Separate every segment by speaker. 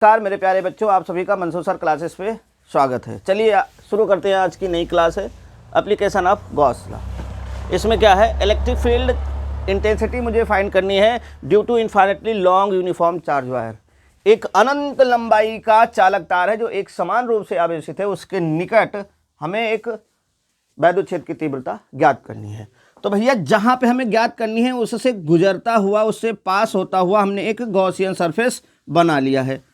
Speaker 1: नमस्कार मेरे प्यारे बच्चों, आप सभी का मंसूर सर क्लासेस पे स्वागत है। चलिए शुरू करते हैं आज की नई क्लास है एप्लीकेशन ऑफ गॉस लॉ। इसमें क्या है, इलेक्ट्रिक फील्ड इंटेंसिटी मुझे फाइंड करनी है due to infinitely long uniform charge wire. एक अनंत लंबाई का चालक तार है जो एक समान रूप से आवेशित है, उसके निकट हमें एक वैद्युत क्षेत्र की तीव्रता ज्ञात करनी है। तो भैया जहां पे हमें ज्ञात करनी है उससे गुजरता हुआ, उससे पास होता हुआ हमने एक गॉसियन सरफेस बना लिया है।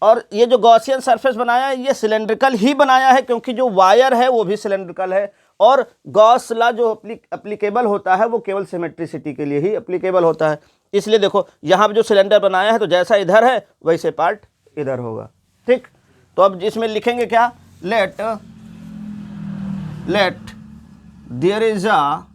Speaker 1: और ये जो गॉसियन सरफेस बनाया है ये सिलेंड्रिकल ही बनाया है, क्योंकि जो वायर है वो भी सिलेंड्रिकल है। और गॉस लॉ जो एप्लीकेबल होता है वो केवल सिमेट्रिसिटी के लिए ही एप्लीकेबल होता है। इसलिए देखो यहाँ पे जो सिलेंडर बनाया है तो जैसा इधर है वैसे पार्ट इधर होगा, ठीक। तो अब इसमें लिखेंगे क्या, let there is a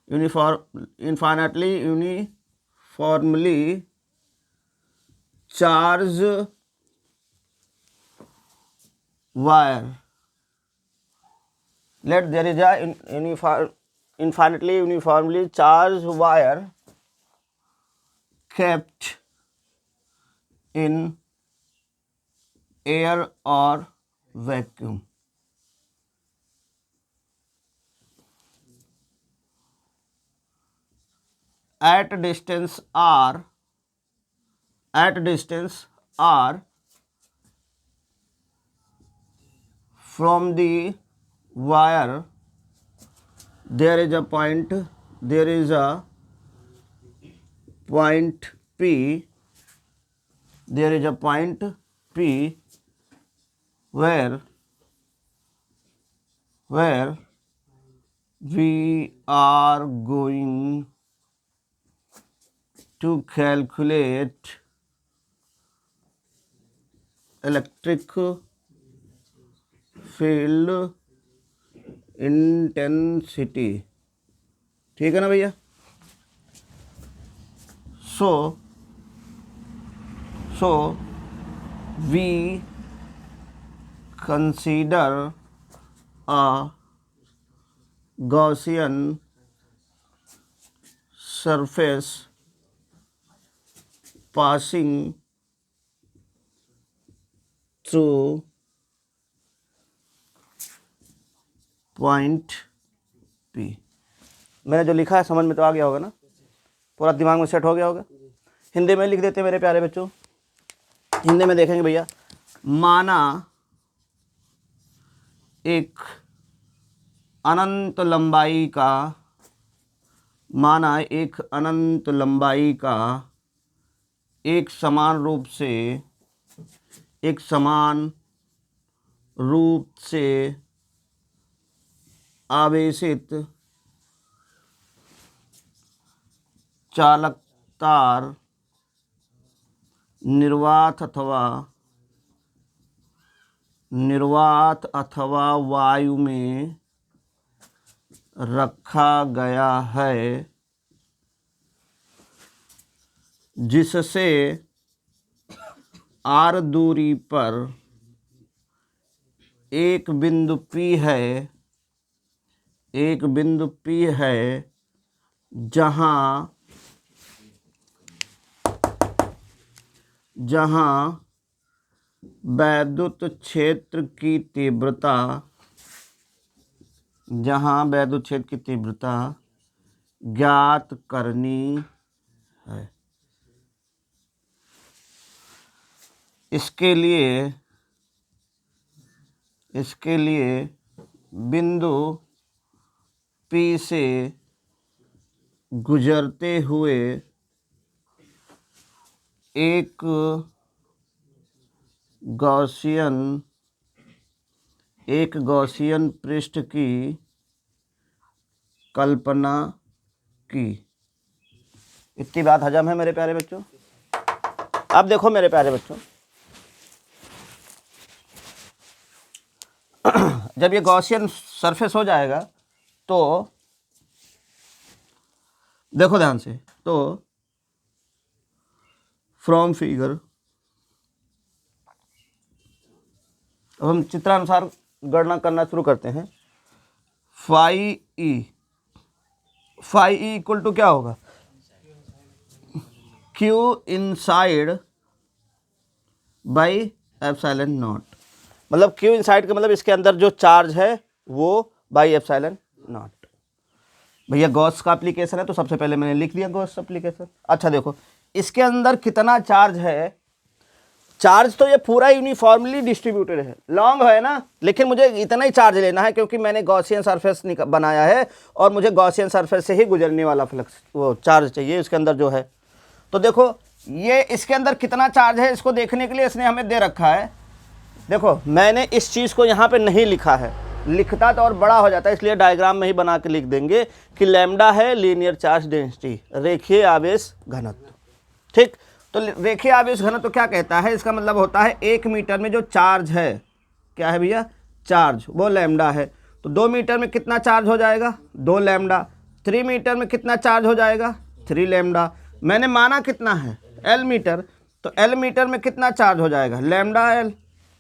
Speaker 1: infinitely uniformly charged wire. Let there is a infinitely uniformly charged wire kept in air or vacuum. At distance r from the wire there is a point P where we are going to calculate electric field intensity, ठीक है ना भैया। so we consider a Gaussian surface passing through point P। मैंने जो लिखा है समझ में तो आ गया होगा ना, पूरा दिमाग में सेट हो गया होगा। हिंदी में लिख देते हैं मेरे प्यारे बच्चों। हिंदी में देखेंगे भैया, माना एक अनंत लंबाई का एक समान रूप से आवेशित चालक तार निर्वात अथवा वायु में रखा गया है, जिससे r दूरी पर एक बिंदु P है जहां वैद्युत क्षेत्र की तीव्रता ज्ञात करनी है। इसके लिए बिंदु P से गुजरते हुए एक गॉसियन पृष्ठ की कल्पना की। इतनी बात हजम है मेरे प्यारे बच्चों। अब देखो मेरे प्यारे बच्चों, जब ये गॉसियन सरफेस हो जाएगा तो देखो ध्यान से, तो फ्रॉम फिगर अब हम चित्रानुसार गणना करना शुरू करते हैं। Phi E phi E equal to क्या होगा, Q inside by epsilon naught. मतलब क्यू इनसाइड का मतलब इसके अंदर जो चार्ज है वो बाई एप्सिलॉन नॉट। भैया गॉस का एप्लीकेशन है तो सबसे पहले मैंने लिख दिया गॉस एप्लीकेशन। अच्छा देखो इसके अंदर कितना चार्ज है, चार्ज तो ये पूरा यूनिफॉर्मली डिस्ट्रीब्यूटेड है, लॉन्ग है ना, लेकिन मुझे इतना ही चार्ज लेना है क्योंकि मैंने गॉसियन सरफेस बनाया है और मुझे गॉसियन सरफेस से ही गुजरने वाला फ्लक्स वो चार्ज चाहिए इसके अंदर जो है। तो देखो ये इसके अंदर कितना चार्ज है इसको देखने के लिए इसने हमें दे रखा है। देखो मैंने इस चीज़ को यहाँ पे नहीं लिखा है, लिखता तो और बड़ा हो जाता है, इसलिए डायग्राम में ही बना के लिख देंगे कि लैम्डा है लीनियर चार्ज डेंसिटी, रेखीय आवेश घनत्व। ठीक, तो रेखीय आवेश घनत्व तो क्या कहता है, इसका मतलब होता है 1 मीटर में जो चार्ज है, क्या है भैया, चार्ज, वो लैम्डा है। तो 2 मीटर में कितना चार्ज हो जाएगा, 2 लैम्डा। 3 मीटर में कितना चार्ज हो जाएगा, 3 लैम्डा। मैंने माना कितना है, L मीटर, तो L मीटर में कितना चार्ज हो जाएगा, लैम्डा L।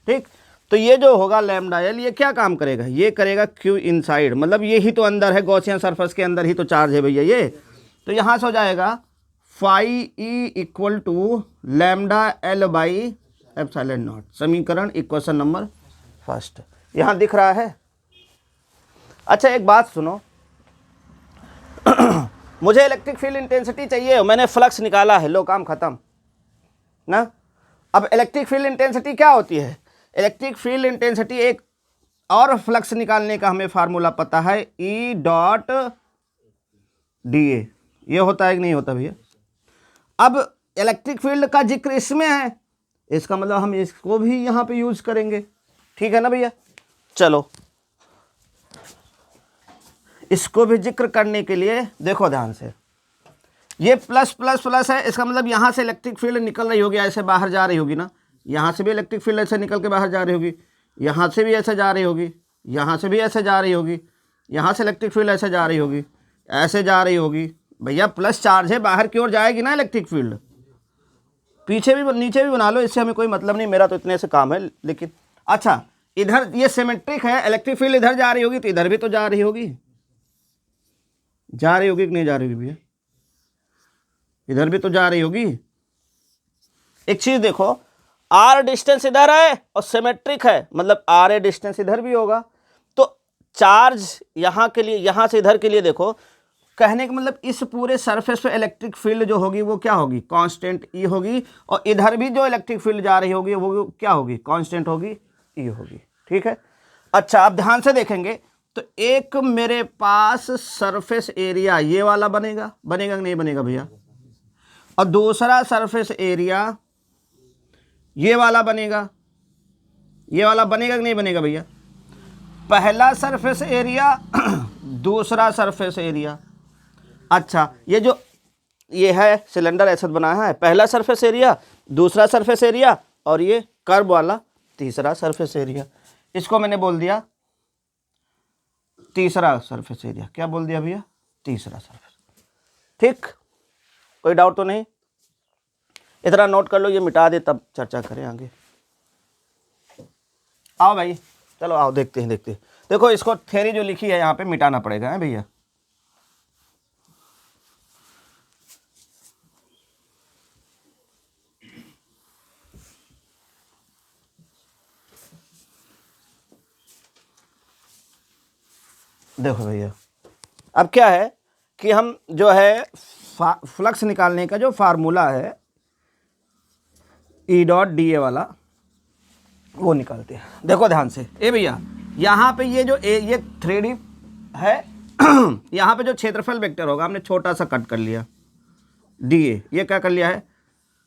Speaker 1: ठीक, तो ये जो होगा लैम्डा L, ये क्या काम करेगा, ये करेगा क्यू इनसाइड, मतलब ये ही तो अंदर है, गॉसियन सरफेस के अंदर ही तो चार्ज है भैया ये। तो यहाँ से हो जाएगा phi E equal to lambda L by epsilon naught. समीकरण इक्वेशन नंबर फर्स्ट यहाँ दिख रहा है। अच्छा एक बात सुनो मुझे इलेक्ट्रिक फील्ड इंटेंसिटी चाहिए, मैंने फ्लक्स निकाला है, लो काम खत्म ना। अब इलेक्ट्रिक फील्ड इंटेंसिटी क्या होती है, इलेक्ट्रिक फील्ड इंटेंसिटी एक और फ्लक्स निकालने का हमें फार्मूला पता है, ई डॉट डी ए। ये होता है कि नहीं होता भैया। अब इलेक्ट्रिक फील्ड का जिक्र इसमें है, इसका मतलब हम इसको भी यहाँ पे यूज करेंगे, ठीक है ना भैया। चलो इसको भी जिक्र करने के लिए देखो ध्यान से, ये प्लस प्लस प्लस है, इसका मतलब यहाँ से इलेक्ट्रिक फील्ड निकल रही होगी, ऐसे बाहर जा रही होगी ना, यहाँ से भी इलेक्ट्रिक फील्ड ऐसे निकल के बाहर जा रही होगी, यहाँ से भी ऐसे जा रही होगी, यहाँ से भी ऐसे जा रही होगी, यहाँ से इलेक्ट्रिक फील्ड ऐसे जा रही होगी, ऐसे जा रही होगी। भैया प्लस चार्ज है, बाहर की ओर जाएगी ना इलेक्ट्रिक फील्ड, पीछे भी नीचे भी बना लो, इससे हमें कोई मतलब नहीं, मेरा तो इतने से काम है। लेकिन अच्छा इधर ये सिमेट्रिक है, इलेक्ट्रिक फील्ड इधर जा रही होगी तो इधर भी तो जा रही होगी, जा रही होगी कि नहीं जा रही होगी भैया, इधर भी तो जा रही होगी। एक चीज देखो, आर डिस्टेंस इधर है और सिमेट्रिक है, मतलब आर ए डिस्टेंस इधर भी होगा, तो चार्ज यहाँ के लिए, यहाँ से इधर के लिए देखो, कहने का मतलब इस पूरे सरफेस पे इलेक्ट्रिक फील्ड जो होगी वो क्या होगी, कांस्टेंट ई होगी, और इधर भी जो इलेक्ट्रिक फील्ड जा रही होगी वो क्या होगी, कांस्टेंट होगी, ई होगी। ठीक है, अच्छा अब ध्यान से देखेंगे तो एक मेरे पास सरफेस एरिया ये वाला बनेगा, बनेगा कि नहीं बनेगा भैया, और दूसरा सरफेस एरिया ये वाला बनेगा, ये वाला बनेगा कि नहीं बनेगा भैया। पहला सरफेस एरिया दूसरा सरफेस एरिया। अच्छा ये जो ये है सिलेंडर ऐसा बनाया है, पहला सरफेस एरिया, दूसरा सरफेस एरिया, और ये कर्व वाला तीसरा सरफेस एरिया, इसको मैंने बोल दिया तीसरा सरफेस एरिया। क्या बोल दिया भैया, तीसरा सरफेस। ठीक, कोई डाउट तो नहीं, इतना नोट कर लो, ये मिटा दे तब चर्चा करें आगे। आओ भाई चलो आओ देखते हैं, देखते हैं। देखो इसको थ्योरी जो लिखी है यहाँ पे मिटाना पड़ेगा है भैया। देखो भैया अब क्या है कि हम जो है फ्लक्स निकालने का जो फार्मूला है ई डॉट डी ए वाला वो निकालते हैं। देखो ध्यान से, ए भैया यहाँ पे ये जो ये 3D है यहाँ पे जो क्षेत्रफल वेक्टर होगा हमने छोटा सा कट कर लिया, डी ए, ये क्या कर लिया है,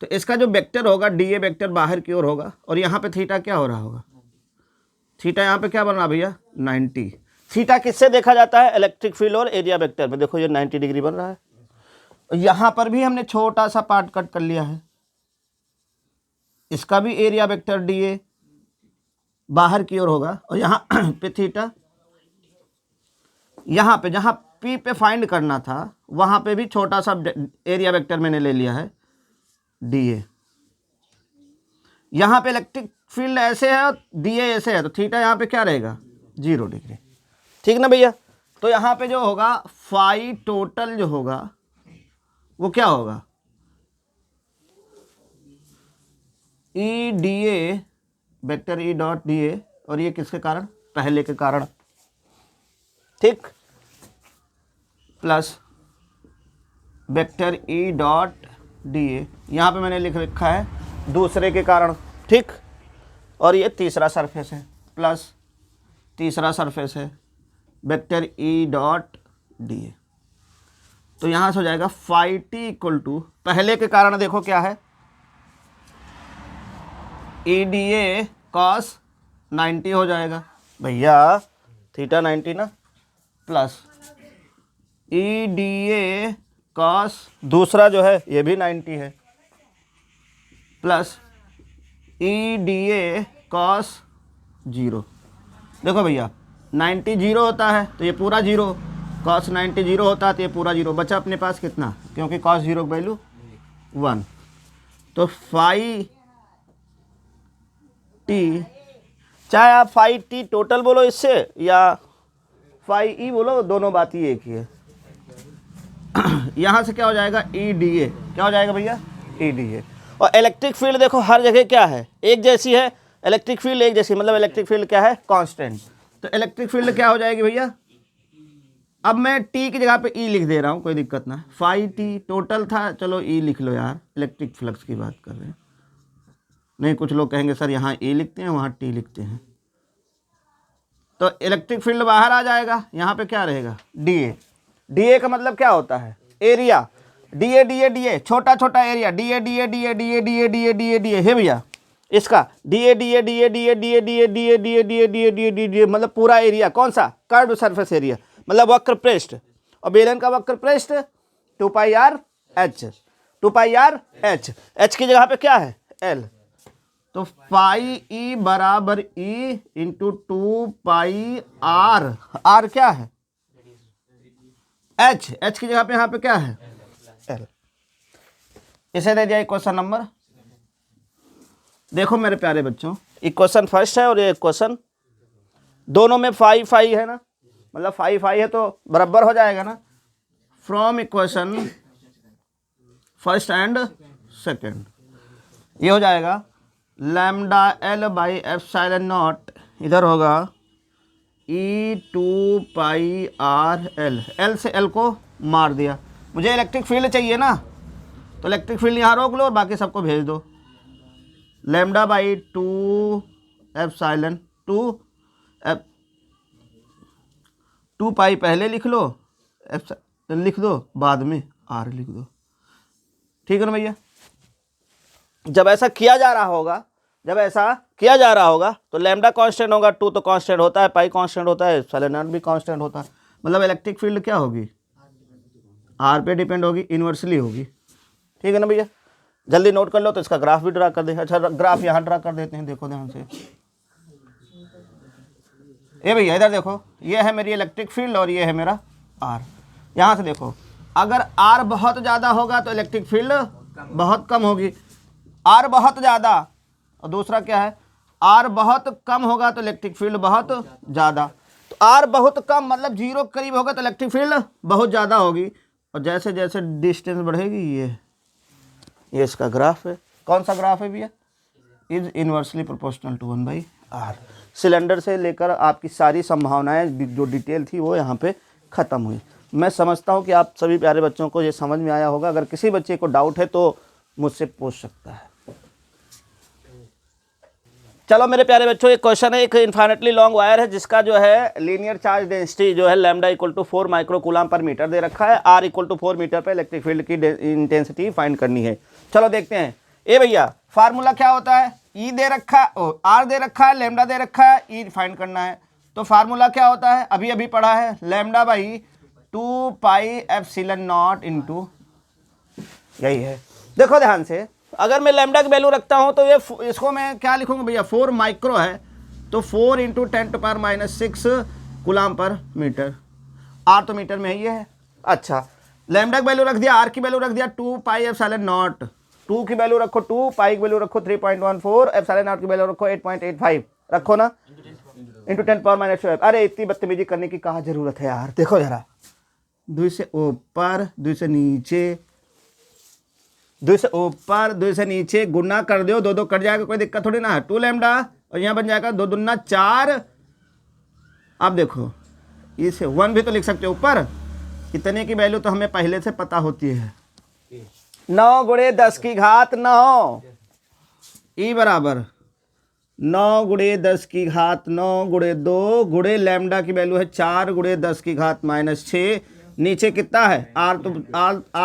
Speaker 1: तो इसका जो वेक्टर होगा डी ए वेक्टर बाहर की ओर होगा, और यहाँ पे थीटा क्या हो रहा होगा, थीटा यहाँ पे क्या बन रहा भैया 90। थीटा किससे देखा जाता है, इलेक्ट्रिक फील्ड और एरिया वेक्टर में, देखो ये 90 डिग्री बन रहा है। यहाँ पर भी हमने छोटा सा पार्ट कट कर लिया है, इसका भी एरिया वेक्टर डी ए बाहर की ओर होगा, और यहाँ पे थीटा, यहाँ पे जहाँ पी पे फाइंड करना था वहाँ पे भी छोटा सा एरिया वेक्टर मैंने ले लिया है डी ए। यहाँ पे इलेक्ट्रिक फील्ड ऐसे है और डी ए ऐसे है, तो थीटा यहाँ पे क्या रहेगा 0 डिग्री। ठीक ना भैया, तो यहाँ पे जो होगा फाई टोटल जो होगा वो क्या होगा, E D A vector E dot D A, और ये किसके कारण, पहले के कारण, ठीक, plus vector E dot D A, यहाँ पे मैंने लिख रखा है दूसरे के कारण, ठीक, और ये तीसरा सरफेस है, प्लस तीसरा सरफेस है vector E dot D A. तो यहाँ से हो जाएगा फाई टी इक्वल टू, पहले के कारण देखो क्या है, ई डी ए कॉस 90 हो जाएगा भैया, थीटा 90 ना, plus E D A cos दूसरा जो है ये भी 90 है, plus E D A cos 0। देखो भैया 90 जीरो होता है तो ये पूरा जीरो, कॉस 90 जीरो होता है तो ये पूरा जीरो, बचा अपने पास कितना, क्योंकि कॉस 0 की वैल्यू 1, तो फाई टी, चाहे आप फाई टी टोटल बोलो इससे या फाई ई बोलो, दोनों बात ही एक ही है। यहाँ से क्या हो जाएगा, ई डी ए, क्या हो जाएगा भैया, ई डी ए। और इलेक्ट्रिक फील्ड देखो हर जगह क्या है, एक जैसी है, इलेक्ट्रिक फील्ड एक जैसी, मतलब इलेक्ट्रिक फील्ड क्या है, कांस्टेंट। तो इलेक्ट्रिक फील्ड क्या हो जाएगी भैया, अब मैं टी की जगह पे ई लिख दे रहा हूँ, कोई दिक्कत ना, फाई टी टोटल था, चलो ई लिख लो यार, इलेक्ट्रिक फ्लक्स की बात कर रहे हैं, नहीं कुछ लोग कहेंगे सर यहाँ ए लिखते हैं वहाँ टी लिखते हैं, तो इलेक्ट्रिक फील्ड बाहर आ जाएगा, यहाँ पे क्या रहेगा, डी ए। डी ए का मतलब क्या होता है, area, D A D A D A, छोटा छोटा area, D A D A D A D A D A D A D A D A है भैया, इसका D A D A D A D A D A D A D A D A D A D A D A D A D A, मतलब पूरा area, कौन सा, curved surface area, मतलब वक्र पृष्ठ, और बेलन का वक्र पृष्ठ 2 pi R H, 2 pi R H, H की जगह पे क्या है, एल, तो पाई ई बराबर E into 2 pi R, R क्या है, एच, एच की जगह पे यहाँ पे क्या है, एल। इसे दे दिया क्वेश्चन नंबर, देखो मेरे प्यारे बच्चों, इक्वेशन फर्स्ट है और ये इक्वेशन, दोनों में फाई फाई है ना, मतलब फाई फाई है तो बराबर हो जाएगा ना, from equation first and second, ये हो जाएगा lambda L by epsilon not, इधर होगा ई 2 पाई आर एल, एल से एल को मार दिया, मुझे इलेक्ट्रिक फील्ड चाहिए ना, तो इलेक्ट्रिक फील्ड यहाँ रोक लो और बाकी सबको भेज दो, लैम्डा बाई 2 एप्सिलॉन 2 पाई पहले लिख लो, एप्सिलॉन लिख दो, बाद में आर लिख दो, ठीक है ना भैया। जब ऐसा किया जा रहा होगा, जब ऐसा किया जा रहा होगा तो लैम्डा कांस्टेंट होगा, 2 तो कांस्टेंट होता है, पाई कांस्टेंट होता है, एप्सिलॉन नॉट भी कांस्टेंट होता है, मतलब इलेक्ट्रिक फील्ड क्या होगी, आर पे डिपेंड होगी, इन्वर्सली होगी, ठीक है ना भैया। जल्दी नोट कर लो, तो इसका ग्राफ भी ड्रा कर दे, अच्छा ग्राफ यहाँ ड्रा कर देते हैं, देखो ध्यान से, ये भैया इधर देखो, ये है मेरी इलेक्ट्रिक फील्ड और ये है मेरा आर, यहाँ से देखो, अगर आर बहुत ज़्यादा होगा तो इलेक्ट्रिक फील्ड बहुत कम होगी, आर बहुत ज़्यादा, और दूसरा क्या है, आर बहुत कम होगा तो इलेक्ट्रिक फील्ड बहुत ज़्यादा, तो आर बहुत कम मतलब 0 के करीब होगा तो इलेक्ट्रिक फील्ड बहुत ज़्यादा होगी, और जैसे जैसे डिस्टेंस बढ़ेगी, ये इसका ग्राफ है, कौन सा ग्राफ है भैया, is inversely proportional to 1 by R. Cylinder से लेकर आपकी सारी संभावनाएं जो डिटेल थी वो यहाँ पे ख़त्म हुई। मैं समझता हूँ कि आप सभी प्यारे बच्चों को ये समझ में आया होगा, अगर किसी बच्चे को डाउट है तो मुझसे पूछ सकता है। चलो मेरे प्यारे बच्चों, एक क्वेश्चन है, एक इन्फाइनेटली लॉन्ग वायर है जिसका जो है लीनियर चार्ज डेंसिटी जो है lambda equal to 4 micro coulomb पर मीटर दे रखा है, आर इक्वल टू 4 मीटर पर इलेक्ट्रिक फील्ड की इंटेंसिटी फाइंड करनी है। चलो देखते हैं। ए भैया फार्मूला क्या होता है, ई दे रखा है, आर दे रखा है, लैम्डा दे रखा है, ई फाइंड करना है, तो फार्मूला क्या होता है, अभी अभी पढ़ा है, lambda by 2 pi epsilon not into, यही है। देखो ध्यान से, अगर मैं लैम्डा की वैल्यू रखता हूं तो ये इसको मैं क्या लिखूंगा भैया, 4 माइक्रो है तो 4 इंटू 10⁻⁻6 कूलम पर मीटर, आर तो मीटर में ही है। अच्छा, लैम्डा की वैल्यू रख दिया, आर की वैल्यू रख दिया 2 पाई एप्सिलॉन नॉट, 2 की वैल्यू रखो 2, पाई की वैल्यू रखो 3.14, एप्सिलॉन नॉट की वैल्यू रखो 8.85, रखो ना, इंटू 10⁻⁻⁵। अरे इतनी बदतमीजी करने की कहाँ ज़रूरत है यार। देखो जरा, 2 से ऊपर 2 से नीचे, 2 से ऊपर 2 से नीचे गुना कर दो, 2 2 कट जाएगा, कोई दिक्कत थोड़ी ना है। 2 लैम्डा और यहाँ बन जाएगा 2 दूना 4। अब देखो इसे 1 भी तो लिख सकते हो ऊपर। इतने की वैल्यू तो हमें पहले से पता होती है। 9 गुणे 10 की घात 9 ई बराबर 9 गुणे 10 की घात 9 गुणे 2 गुणे लैम्डा की वैल्यू है 4 गुणे 10 की घात -6। नीचे कितना है आर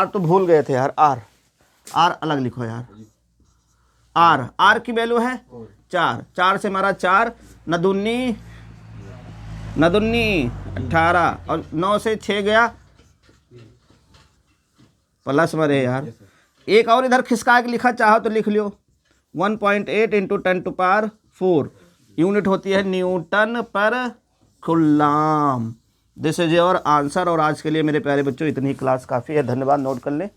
Speaker 1: तो भूल गए थे यार। आर अलग लिखो यार। आर की वैल्यू है 4 से हमारा 4 नदुन्नी 18 और 9 से 6 गया प्लस मरे यार। एक और इधर खिसका के लिखा चाहो तो लिख लियो। 1.8 इंटू 10⁴ यूनिट होती है न्यूटन पर coulomb. This is your answer. और आज के लिए मेरे प्यारे बच्चों इतनी क्लास काफ़ी है। धन्यवाद। नोट कर लें।